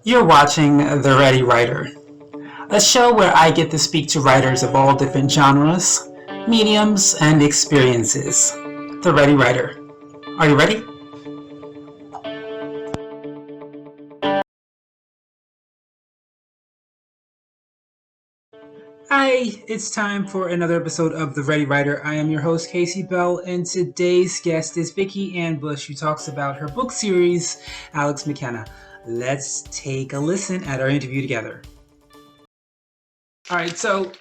You're watching The Ready Writer, a show where I get to speak to writers of all different genres, mediums, and experiences. The Ready Writer. Are you ready? Hi, it's time for another episode of The Ready Writer. I am your host, Casey Bell, and today's guest is Vicki Ann Bush, who talks about her book series, Alex McKenna. Let's take a listen at our interview together. All right, so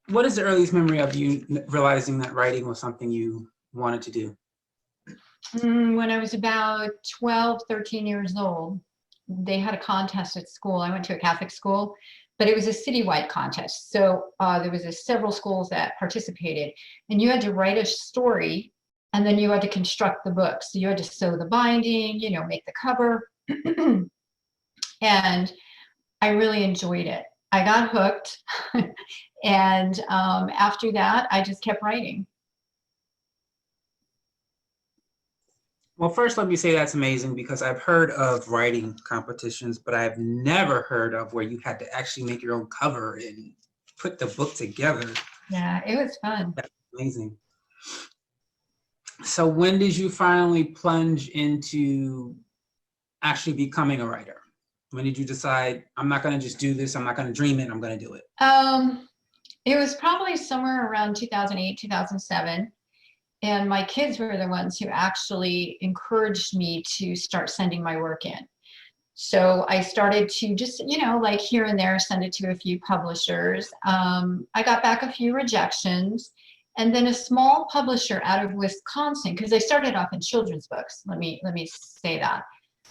what is the earliest memory of you realizing that writing was something you wanted to do? When I was about 12, 13 years old, they had a contest at school. I went to a Catholic school, but it was a citywide contest. So there was several schools that participated, and you had to write a story, and then you had to construct the book. So you had to sew the binding, make the cover, and I really enjoyed it. I got hooked, and after that, I just kept writing. Well, first, let me say that's amazing because I've heard of writing competitions, but I've never heard of where you had to actually make your own cover and put the book together. Yeah, it was fun. That's amazing. So when did you finally plunge into actually becoming a writer? When did you decide, I'm not going to just do this, I'm not going to dream it, I'm going to do it? It was probably somewhere around 2008, 2007. And my kids were the ones who actually encouraged me to start sending my work in. So I started to just, like here and there, send it to a few publishers. I got back a few rejections. And then a small publisher out of Wisconsin, because I started off in children's books. Let me say that.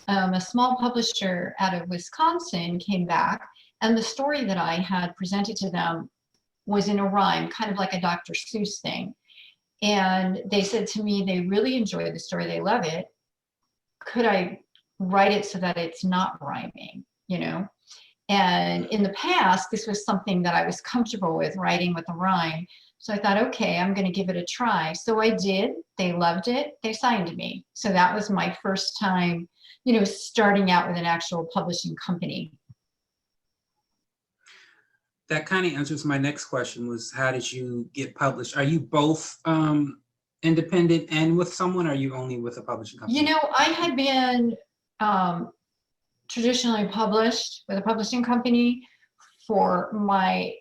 A small publisher out of Wisconsin came back, and the story that I had presented to them was in a rhyme, kind of like a Dr. Seuss thing. And they said to me, they really enjoy the story, they love it. Could I write it so that it's not rhyming, And in the past, this was something that I was comfortable with, writing with a rhyme. So I thought, okay, I'm going to give it a try. So I did. They loved it. They signed me. So that was my first time, starting out with an actual publishing company. That kind of answers my next question was, how did you get published? Are you both independent and with someone, or are you only with a publishing company? I had been traditionally published with a publishing company for my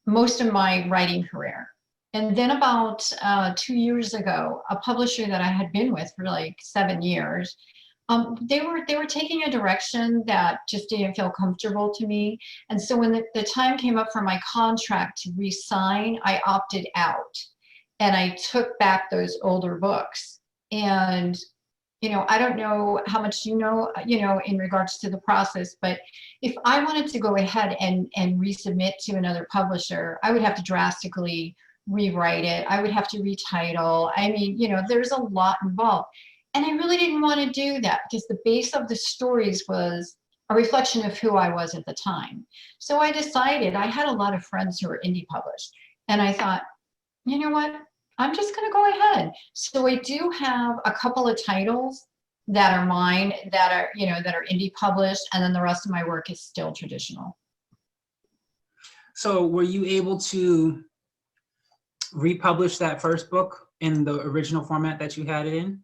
most of my writing career. And then about 2 years ago, a publisher that I had been with for like 7 years, they were taking a direction that just didn't feel comfortable to me. And so when the time came up for my contract to re-sign, I opted out and I took back those older books. And I don't know how much in regards to the process, but if I wanted to go ahead and resubmit to another publisher, I would have to drastically rewrite it. I would have to retitle. I mean, there's a lot involved. And I really didn't want to do that because the base of the stories was a reflection of who I was at the time. So I decided, I had a lot of friends who were indie published, and I thought, you know what? I'm just going to go ahead. So I do have a couple of titles that are mine, that are indie published, and then the rest of my work is still traditional. So were you able to republish that first book in the original format that you had it in?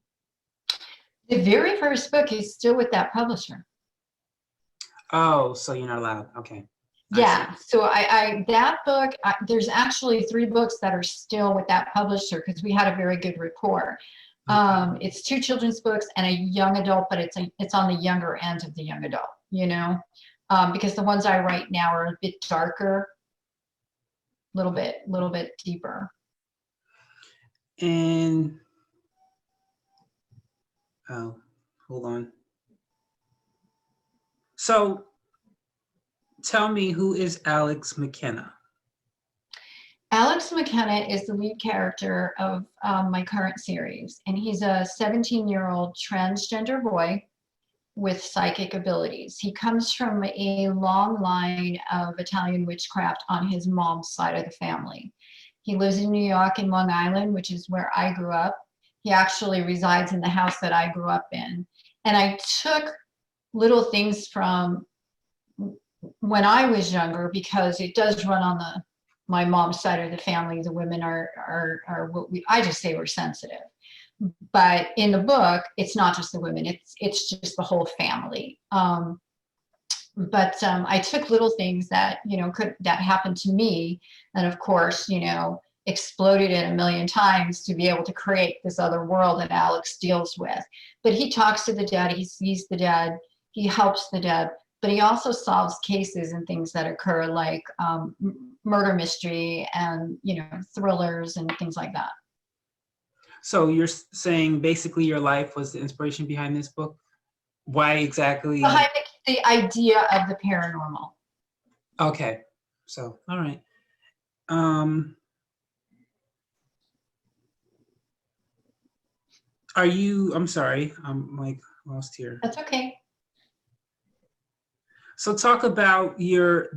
The very first book is still with that publisher. Oh, so you're not allowed. Okay. Yeah, so I that book, there's actually 3 books that are still with that publisher because we had a very good rapport. It's 2 children's books and a young adult, but it's on the younger end of the young adult, because the ones I write now are a bit darker, little bit deeper. And hold on. So tell me, who is Alex McKenna? Alex McKenna is the lead character of my current series, and he's a 17-year-old transgender boy with psychic abilities. He comes from a long line of Italian witchcraft on his mom's side of the family. He lives in New York and Long Island, which is where I grew up. He actually resides in the house that I grew up in. And I took little things from when I was younger, because it does run on my mom's side of the family. The women are what I just say we're sensitive. But in the book, it's not just the women, it's just the whole family. But I took little things that, that happened to me, and of course, exploded it a million times to be able to create this other world that Alex deals with. But he talks to the dead, he sees the dead, he helps the dead, but he also solves cases and things that occur, like murder mystery and, thrillers and things like that. So you're saying basically your life was the inspiration behind this book? Why exactly? Behind the idea of the paranormal. Okay. So, all right. I'm sorry, I'm like lost here. That's okay. So talk about your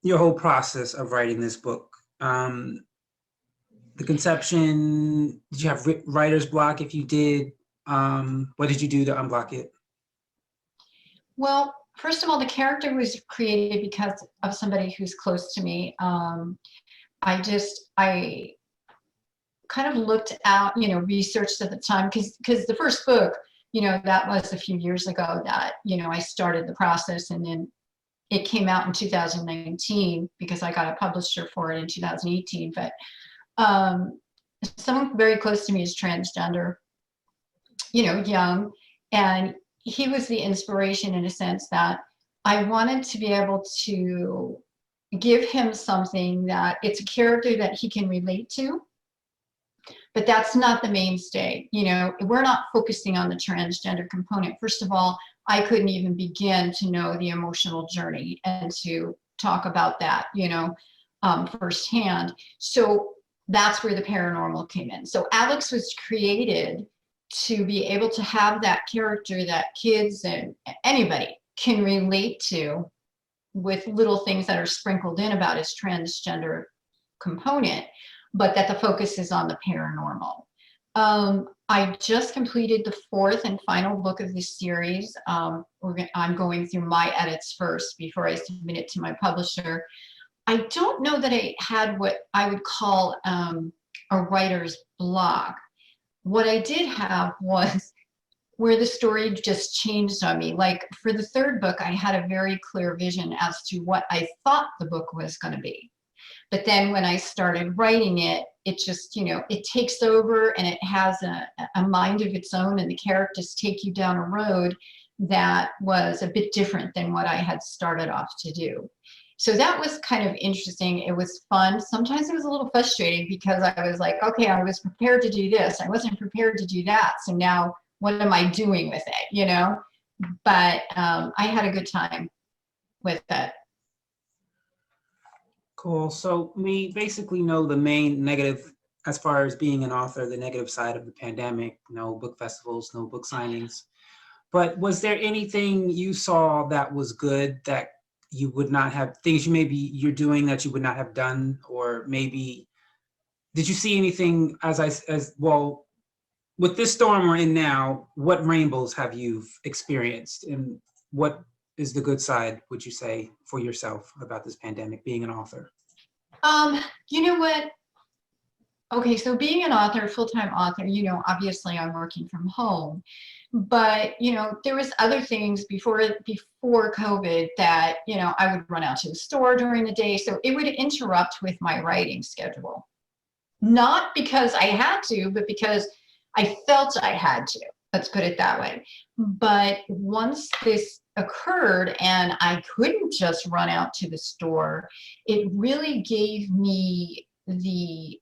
whole process of writing this book. The conception, did you have writer's block? If you did, what did you do to unblock it? Well, first of all, the character was created because of somebody who's close to me. I kind of looked out, researched at the time, because the first book, that was a few years ago that, I started the process, and then it came out in 2019 because I got a publisher for it in 2018. But someone very close to me is transgender, young, and he was the inspiration in a sense that I wanted to be able to give him something that it's a character that he can relate to, but that's not the mainstay. We're not focusing on the transgender component. First of all, I couldn't even begin to know the emotional journey and to talk about that, firsthand. So that's where the paranormal came in. So Alex was created to be able to have that character that kids and anybody can relate to, with little things that are sprinkled in about his transgender component, but that the focus is on the paranormal. I just completed the 4th and final book of this series. I'm going through my edits first before I submit it to my publisher. I don't know that I had what I would call a writer's block. What I did have was where the story just changed on me. Like for the 3rd book, I had a very clear vision as to what I thought the book was going to be. But then when I started writing it, it just, it takes over, and it has a mind of its own, and the characters take you down a road that was a bit different than what I had started off to do. So that was kind of interesting. It was fun. Sometimes it was a little frustrating because I was like, okay, I was prepared to do this. I wasn't prepared to do that. So now what am I doing with it, But I had a good time with it. Cool. So we basically know the main negative, as far as being an author, the negative side of the pandemic, no book festivals, no book signings. But was there anything you saw that was good that you would not have, things you're doing that you would not have done? Or maybe, did you see anything as well, with this storm we're in now, what rainbows have you experienced, and what is the good side, would you say, for yourself about this pandemic, being an author? You know what? Okay, so being an author, full-time author, obviously I'm working from home, but there was other things before COVID that I would run out to the store during the day, so it would interrupt with my writing schedule. Not because I had to, but because I felt I had to. Let's put it that way. But once this occurred and I couldn't just run out to the store, it really gave me the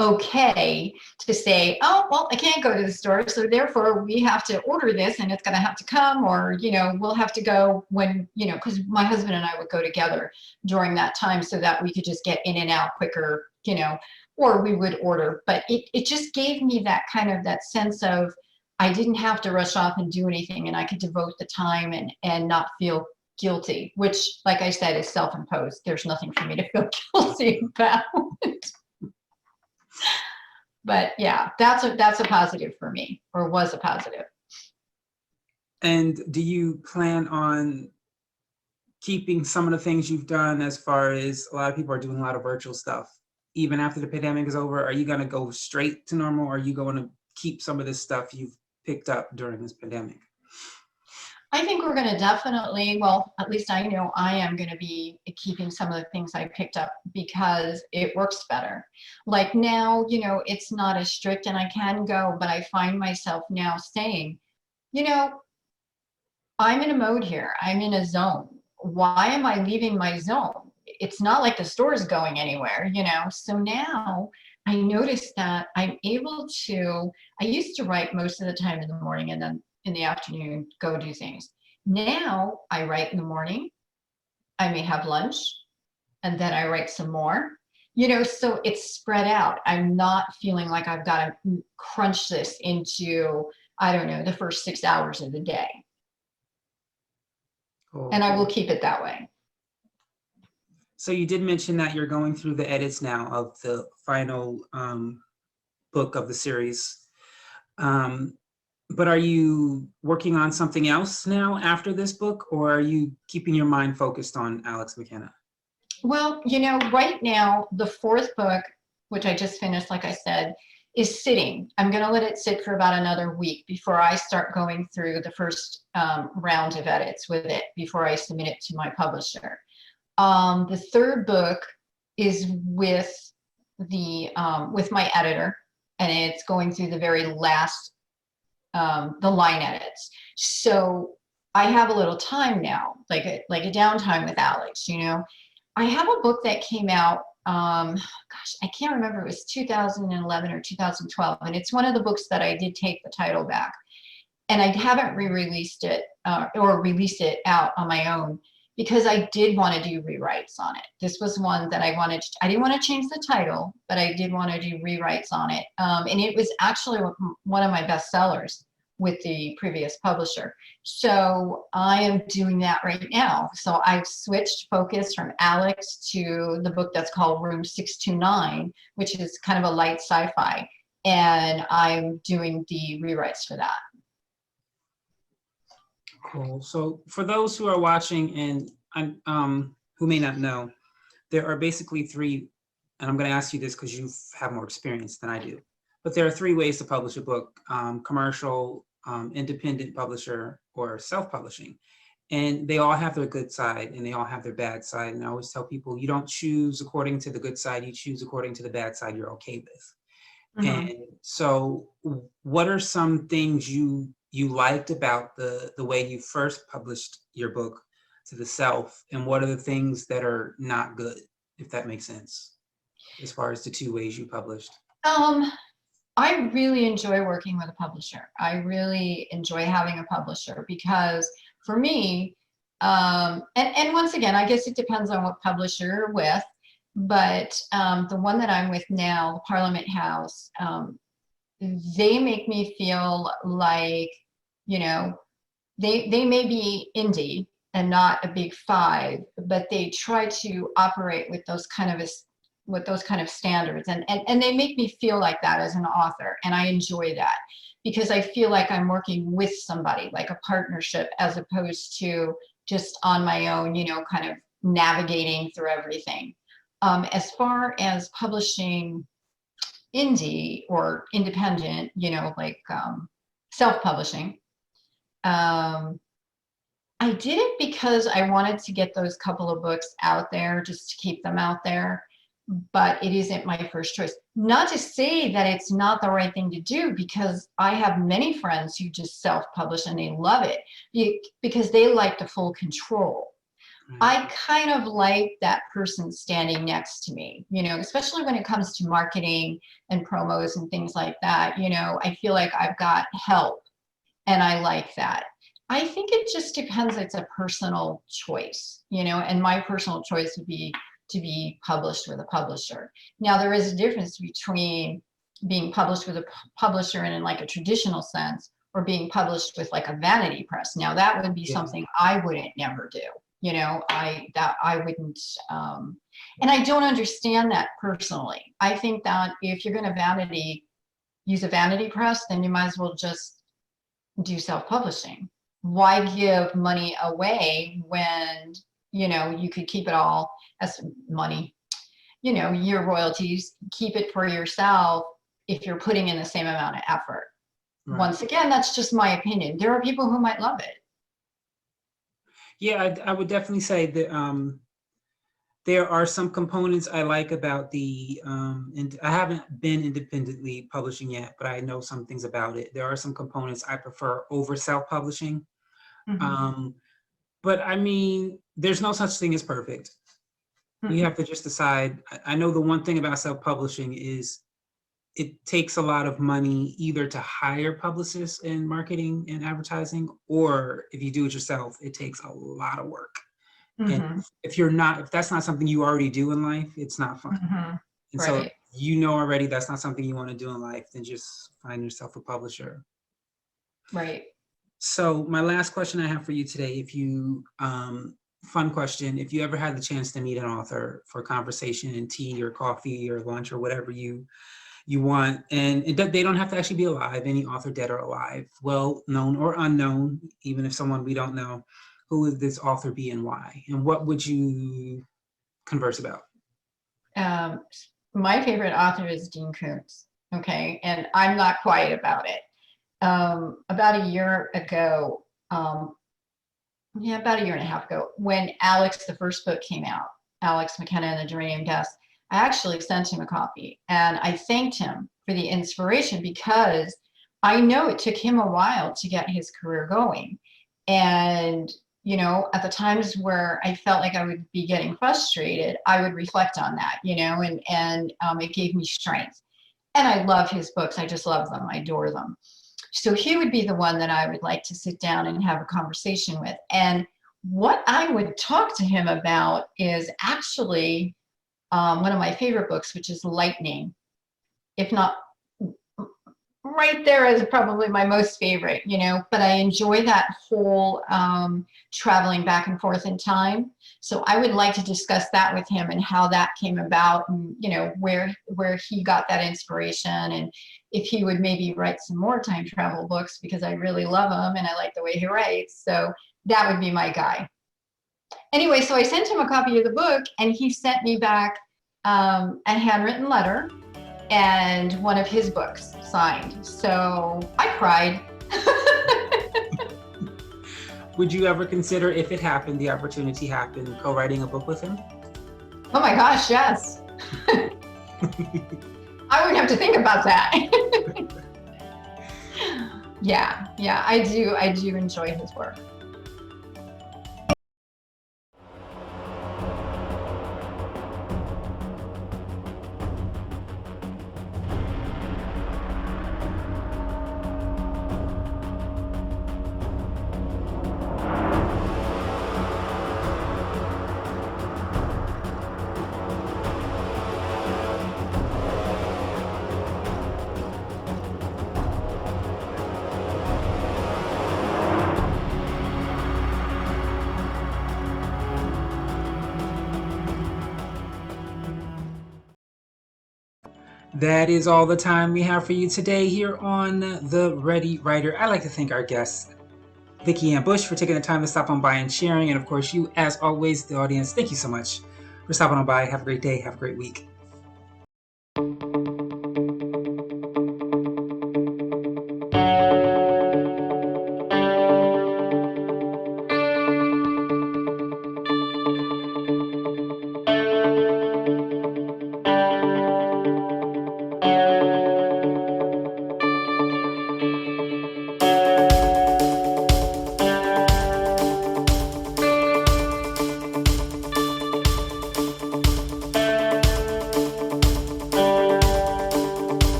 okay to say, oh, well, I can't go to the store, so therefore we have to order this, and it's going to have to come, or we'll have to go when, because my husband and I would go together during that time so that we could just get in and out quicker, or we would order. But it just gave me that kind of that sense of I didn't have to rush off and do anything, and I could devote the time and not feel guilty, which, like I said, is self-imposed. There's nothing for me to feel guilty about. But yeah, that's a positive for me, or was a positive. And do you plan on keeping some of the things you've done, as far as a lot of people are doing a lot of virtual stuff, even after the pandemic is over? Are you going to go straight to normal, or are you going to keep some of this stuff you've picked up during this pandemic? I think we're going to definitely, well, at least I know I am going to be keeping some of the things I picked up because it works better. Like now, it's not as strict and I can go, but I find myself now saying, you know, I'm in a mode here. I'm in a zone. Why am I leaving my zone? It's not like the store's going anywhere. So now I noticed that I'm able to, I used to write most of the time in the morning and then in the afternoon go do things. Now I write in the morning, I may have lunch, and then I write some more. So it's spread out. I'm not feeling like I've got to crunch this into, I don't know, the first 6 hours of the day. Cool. And I will keep it that way. So you did mention that you're going through the edits now of the final book of the series. But are you working on something else now after this book, or are you keeping your mind focused on Alex McKenna? Well, right now, the fourth book, which I just finished, like I said, is sitting. I'm going to let it sit for about another week before I start going through the first round of edits with it before I submit it to my publisher. The third book is with my editor, and it's going through the very last, the line edits. So I have a little time now, like a downtime with Alex. I have a book that came out, gosh, I can't remember, it was 2011 or 2012, and it's one of the books that I did take the title back, and I haven't re-released it or released it out on my own because I did want to do rewrites on it. This was one that I didn't want to change the title, but I did want to do rewrites on it. And it was actually one of my best sellers with the previous publisher. So I am doing that right now. So I've switched focus from Alex to the book that's called Room 629, which is kind of a light sci-fi. And I'm doing the rewrites for that. Cool. So for those who are watching and who may not know, there are basically three, and I'm going to ask you this because you have more experience than I do, but there are three ways to publish a book: commercial, independent publisher, or self-publishing. And they all have their good side and they all have their bad side. And I always tell people, you don't choose according to the good side, you choose according to the bad side you're okay with. Mm-hmm. And so what are some things you liked about the way you first published your book to the self, and what are the things that are not good, if that makes sense, as far as the two ways you published? I really enjoy working with a publisher. I really enjoy having a publisher because for me, and once again, I guess it depends on what publisher you're with, but the one that I'm with now, the Parliament House, they make me feel like, they may be indie and not a big five, but they try to operate with those kind of standards, and they make me feel like that as an author, and I enjoy that because I feel like I'm working with somebody, like a partnership, as opposed to just on my own, kind of navigating through everything. As far as publishing indie or independent, self-publishing, I did it because I wanted to get those couple of books out there, just to keep them out there. But it isn't my first choice. Not to say that it's not the right thing to do, because I have many friends who just self-publish and they love it because they like the full control. I kind of like that person standing next to me, especially when it comes to marketing and promos and things like that. I feel like I've got help, and I like that. I think it just depends. It's a personal choice, and my personal choice would be to be published with a publisher. Now, there is a difference between being published with a publisher in like a traditional sense, or being published with like a vanity press. Now, that would be something I wouldn't never do. I wouldn't, and I don't understand that personally. I think that if you're going to use a vanity press, then you might as well just do self-publishing. why give money away when, you could keep it all as money, your royalties, keep it for yourself if you're putting in the same amount of effort. Right. Once again, that's just my opinion. There are people who might love it. Yeah, I would definitely say that there are some components I like about the, and I haven't been independently publishing yet, but I know some things about it. There are some components I prefer over self-publishing. Mm-hmm. But I mean, there's no such thing as perfect. You Mm-hmm. have to just decide. I know the one thing about self-publishing is it takes a lot of money either to hire publicists in marketing and advertising, or if you do it yourself, it takes a lot of work. And Mm-hmm. if that's not something you already do in life, it's not fun. Mm-hmm. And so Right. already that's not something you want to do in life, then just find yourself a publisher. Right. So my last question I have for you today, fun question, if you ever had the chance to meet an author for conversation and tea or coffee or lunch or whatever you want, and they don't have to actually be alive, any author, dead or alive, well known or unknown, even if someone we don't know, who would this author be and why? And what would you converse about? My favorite author is Dean Koontz. Okay. And I'm not quiet about it. About a year ago, about a year and a half ago, when Alex, the first book came out, Alex McKenna and the Geranium Dust, I actually sent him a copy and I thanked him for the inspiration because I know it took him a while to get his career going. And, at the times where I felt like I would be getting frustrated, I would reflect on that, and it gave me strength. And I love his books. I just love them. I adore them. So he would be the one that I would like to sit down and have a conversation with. And what I would talk to him about is actually one of my favorite books, which is Lightning, if not right there as probably my most favorite, but I enjoy that whole traveling back and forth in time. So I would like to discuss that with him and how that came about and, where he got that inspiration and if he would maybe write some more time travel books because I really love him and I like the way he writes. So that would be my guy. Anyway, so I sent him a copy of the book and he sent me back a handwritten letter and one of his books signed. So I cried. Would you ever consider, if it happened, the opportunity happened, co-writing a book with him? Oh my gosh, yes. I wouldn't have to think about that. Yeah, I do enjoy his work. That is all the time we have for you today here on The Ready Writer. I'd like to thank our guest, Vicki Ann Bush, for taking the time to stop on by and sharing. And of course, you, as always, the audience, thank you so much for stopping on by. Have a great day. Have a great week.